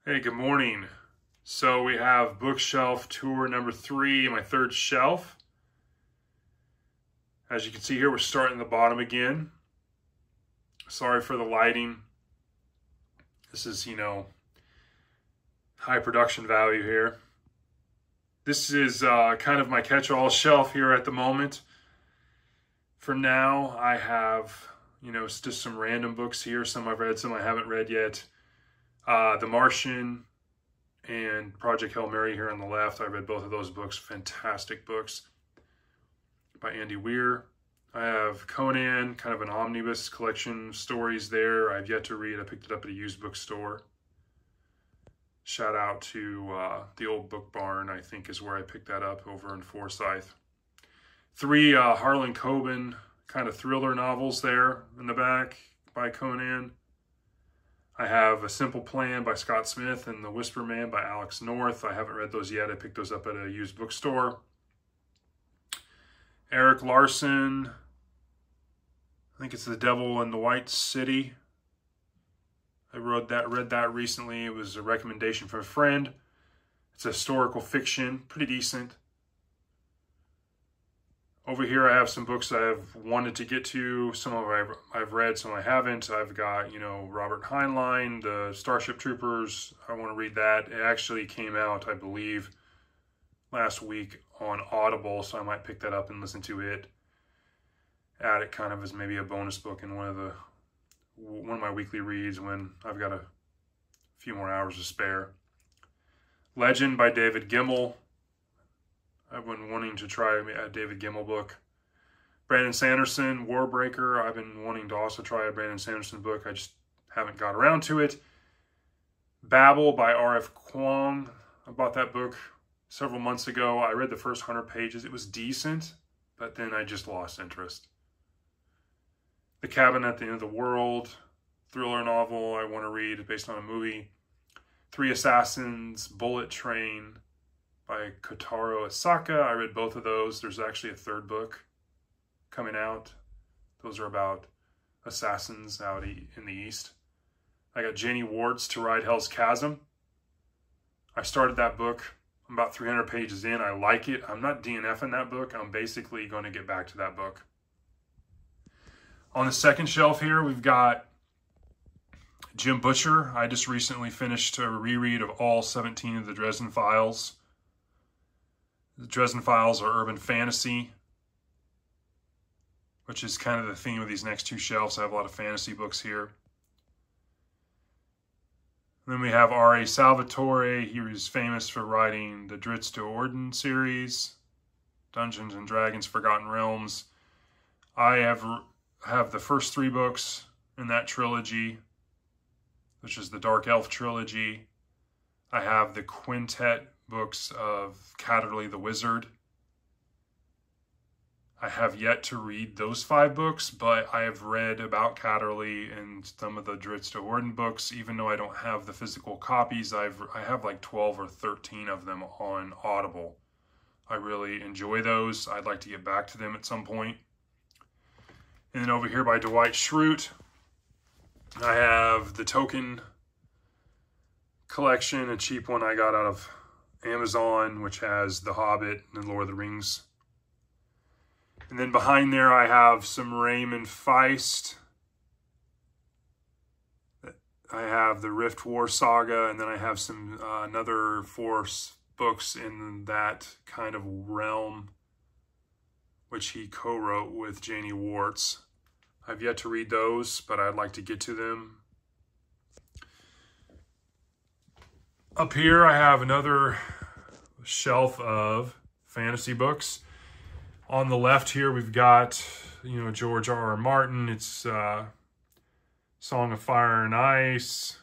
Hey, good morning. So we have bookshelf tour number 3, my third shelf. As you can see here, we're starting at the bottom again. Sorry for the lighting. This is, high production value here. This is kind of my catch-all shelf here at the moment. For now, I have, just some random books here. Some I've read, some I haven't read yet. The Martian and Project Hail Mary here on the left. I read both of those books. Fantastic books by Andy Weir. I have Conan, kind of an omnibus collection of stories there. I've yet to read. I picked it up at a used bookstore. Shout out to the Old Book Barn, I think is where I picked that up, over in Forsyth. 3 Harlan Coben kind of thriller novels there in the back by Conan. I have A Simple Plan by Scott Smith and The Whisper Man by Alex North. I haven't read those yet. I picked those up at a used bookstore. Eric Larson, I think it's The Devil in the White City. I read that recently. It was a recommendation from a friend. It's a historical fiction, pretty decent. Over here, I have some books I've wanted to get to. Some of them I've read, some I haven't. I've got, Robert Heinlein, The Starship Troopers. I want to read that. It actually came out, I believe, last week on Audible, so I might pick that up and listen to it. Add it kind of as maybe a bonus book in one of my weekly reads when I've got a few more hours to spare. Legend by David Gemmell. I've been wanting to try a David Gemmell book. Brandon Sanderson, Warbreaker. I've been wanting to also try a Brandon Sanderson book. I just haven't got around to it. Babel by R.F. Kuang. I bought that book several months ago. I read the first 100 pages. It was decent, but then I just lost interest. The Cabin at the End of the World, thriller novel I want to read based on a movie. 3 Assassins, Bullet Train by Kotaro Asaka. I read both of those. There's actually a 3rd book coming out. Those are about assassins out in the East. I got Jenny Warts, To Ride Hell's Chasm. I started that book. I'm about 300 pages in. I like it. I'm not DNFing that book. I'm basically going to get back to that book. On the second shelf here, we've got Jim Butcher. I just recently finished a reread of all 17 of the Dresden Files. The Dresden Files are urban fantasy, which is kind of the theme of these next 2 shelves. I have a lot of fantasy books here. And then we have R.A. Salvatore. He was famous for writing the Drizzt Do'Urden series, Dungeons and Dragons, Forgotten Realms. I have the first 3 books in that trilogy, which is the Dark Elf trilogy. I have the quintet books of Catterley the Wizard. I have yet to read those 5 books, but I have read about Catterley and some of the Drizzt Do'Urden books. Even though I don't have the physical copies, I have like 12 or 13 of them on Audible. I really enjoy those. I'd like to get back to them at some point. And then over here by Dwight Schrute, I have the Token collection, a cheap one I got out of Amazon, which has The Hobbit and Lord of the Rings. And then behind there, I have some Raymond Feist. I have the Rift War saga, and then I have some another 4 books in that kind of realm, which he co-wrote with Janie Warts. I've yet to read those, but I'd like to get to them. Up here, I have another shelf of fantasy books. On the left here, we've got, George R.R. Martin. It's Song of Fire and Ice.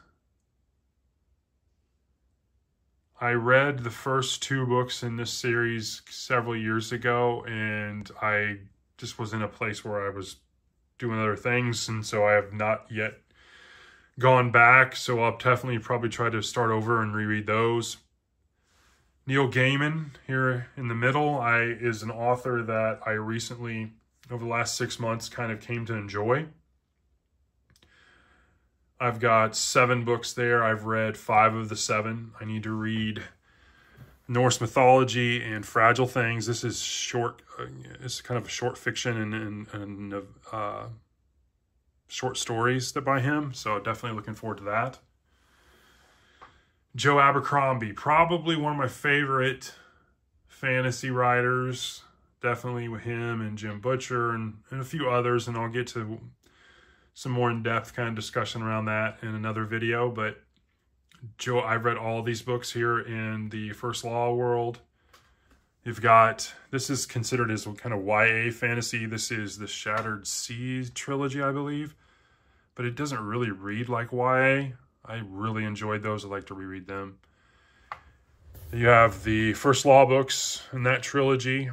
I read the first 2 books in this series several years ago, and I just was in a place where I was doing other things, and so I have not yet gone back, so I'll definitely probably try to start over and reread those. Neil Gaiman here in the middle is an author that I recently, over the last 6 months, kind of came to enjoy. I've got 7 books there. I've read 5 of the 7. I need to read Norse Mythology and Fragile Things. This is short. It's kind of a short fiction and short stories that by him. So definitely looking forward to that. Joe Abercrombie, probably one of my favorite fantasy writers. Definitely with him and Jim Butcher and a few others. And I'll get to some more in-depth kind of discussion around that in another video. But Joe, I've read all these books here in the First Law world. You've got, this is considered as kind of YA fantasy. This is the Shattered Sea trilogy, I believe. But it doesn't really read like YA. I really enjoyed those. I like to reread them. You have the First Law books in that trilogy.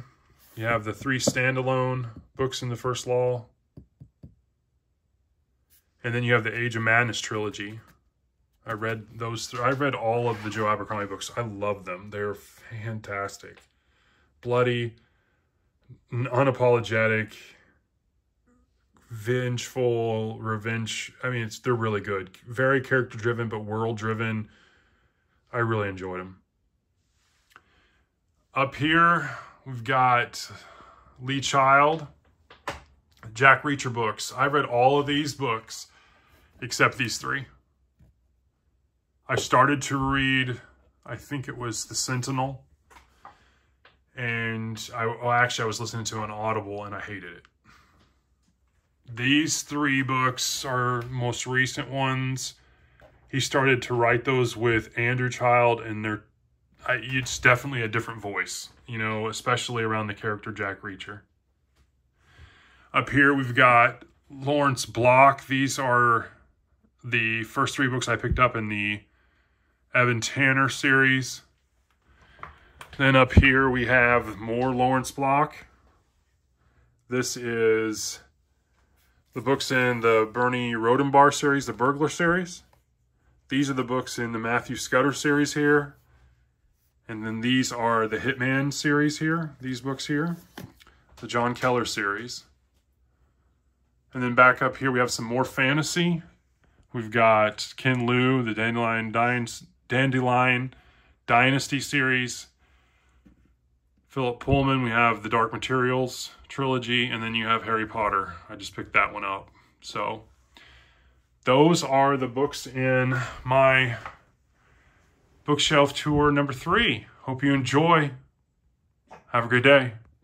You have the 3 standalone books in the First Law. And then you have the Age of Madness trilogy. I read those. I read all of the Joe Abercrombie books. I love them. They're fantastic. Bloody, unapologetic, vengeful, revenge. I mean, they're really good. Very character-driven, but world-driven. I really enjoyed them. Up here, we've got Lee Child, Jack Reacher books. I read all of these books except these 3. I started to read, I think it was The Sentinel. And I was listening to an Audible and I hated it. These 3 books are most recent ones. He started to write those with Andrew Child, and it's definitely a different voice, you know, especially around the character Jack Reacher. Up here we've got Lawrence Block. These are the first 3 books I picked up in the Evan Tanner series. Then up here we have more Lawrence Block. This is the books in the Bernie Rodenbar series, the Burglar series. These are the books in the Matthew Scudder series here. And then these are the Hitman series here, these books here. The John Keller series. And then back up here we have some more fantasy. We've got Ken Liu, the Dandelion Dynasty series. Philip Pullman, we have the Dark Materials trilogy, and then you have Harry Potter. I just picked that one up. So those are the books in my bookshelf tour number 3. Hope you enjoy. Have a great day.